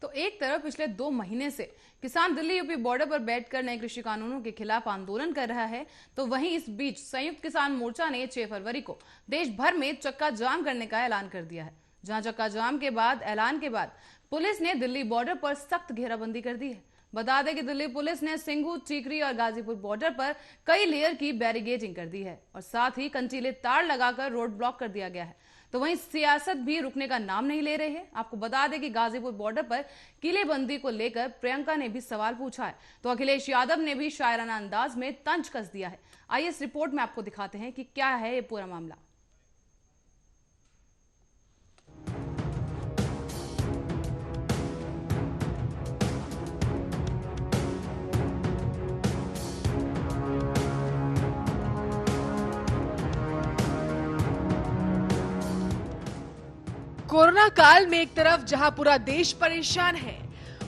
तो एक तरफ पिछले 2 महीने से किसान दिल्ली यूपी बॉर्डर पर बैठकर नए कृषि कानूनों के खिलाफ आंदोलन कर रहा है, तो वहीं इस बीच संयुक्त किसान मोर्चा ने 6 फरवरी को देश भर में चक्का जाम करने का ऐलान कर दिया है। जहां चक्का जाम के बाद ऐलान के बाद पुलिस ने दिल्ली बॉर्डर पर सख्त घेराबंदी कर दी है। बता दें कि दिल्ली पुलिस ने सिंघू, चीकरी और गाजीपुर बॉर्डर पर कई लेयर की बैरिकेडिंग कर दी है और साथ ही कंचीले तार लगाकर रोड ब्लॉक कर दिया गया है। तो वहीं सियासत भी रुकने का नाम नहीं ले रहे हैं। आपको बता दें कि गाजीपुर बॉर्डर पर किलेबंदी को लेकर प्रियंका ने भी सवाल पूछा है, तो अखिलेश यादव ने भी शायराना अंदाज में तंज कस दिया है। आइए इस रिपोर्ट में आपको दिखाते हैं कि क्या है ये पूरा मामला। कोरोना काल में एक तरफ जहां पूरा देश परेशान है,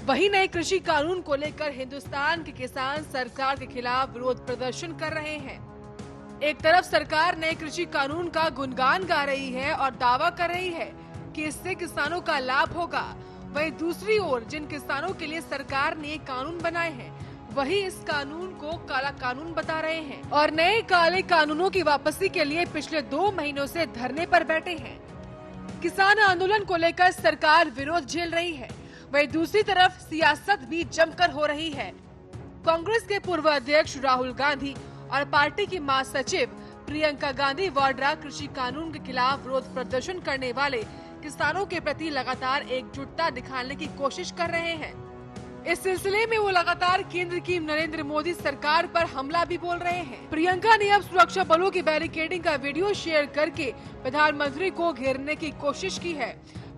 वहीं नए कृषि कानून को लेकर हिंदुस्तान के किसान सरकार के खिलाफ विरोध प्रदर्शन कर रहे हैं। एक तरफ सरकार नए कृषि कानून का गुणगान गा रही है और दावा कर रही है कि इससे किसानों का लाभ होगा, वहीं दूसरी ओर जिन किसानों के लिए सरकार ने कानून बनाए हैं वही इस कानून को काला कानून बता रहे हैं और नए काले कानूनों की वापसी के लिए पिछले 2 महीनों से धरने पर बैठे हैं। किसान आंदोलन को लेकर सरकार विरोध झेल रही है, वहीं दूसरी तरफ सियासत भी जमकर हो रही है। कांग्रेस के पूर्व अध्यक्ष राहुल गांधी और पार्टी की महासचिव प्रियंका गांधी वाड्रा कृषि कानून के खिलाफ विरोध प्रदर्शन करने वाले किसानों के प्रति लगातार एकजुटता दिखाने की कोशिश कर रहे हैं। इस सिलसिले में वो लगातार केंद्र की नरेंद्र मोदी सरकार पर हमला भी बोल रहे हैं। प्रियंका ने अब सुरक्षा बलों की बैरिकेडिंग का वीडियो शेयर करके प्रधानमंत्री को घेरने की कोशिश की है।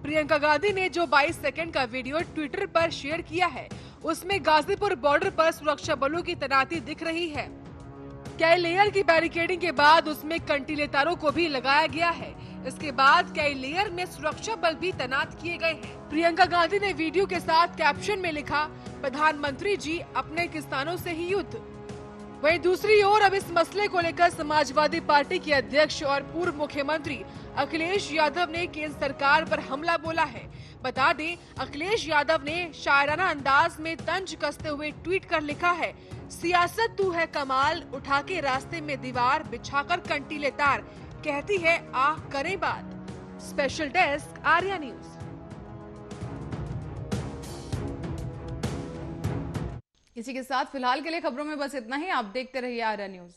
प्रियंका गांधी ने जो 22 सेकंड का वीडियो ट्विटर पर शेयर किया है, उसमें गाजीपुर बॉर्डर पर सुरक्षा बलों की तैनाती दिख रही है। कई लेयर की बैरिकेडिंग के बाद उसमें कंटीले तारों को भी लगाया गया है। इसके बाद कई लेयर में सुरक्षा बल भी तैनात किए गए हैं। प्रियंका गांधी ने वीडियो के साथ कैप्शन में लिखा, प्रधानमंत्री जी अपने किसानों से ही युद्ध। वहीं दूसरी ओर अब इस मसले को लेकर समाजवादी पार्टी के अध्यक्ष और पूर्व मुख्यमंत्री अखिलेश यादव ने केंद्र सरकार पर हमला बोला है। बता दें, अखिलेश यादव ने शायराना अंदाज में तंज कसते हुए ट्वीट कर लिखा है, सियासत तू है कमाल, उठा के रास्ते में दीवार, बिछाकर कंटीले तार, कहती है आह करें बात। Special desk Arya news. इसी के साथ फिलहाल के लिए खबरों में बस इतना ही। आप देखते रहिए आर्या न्यूज।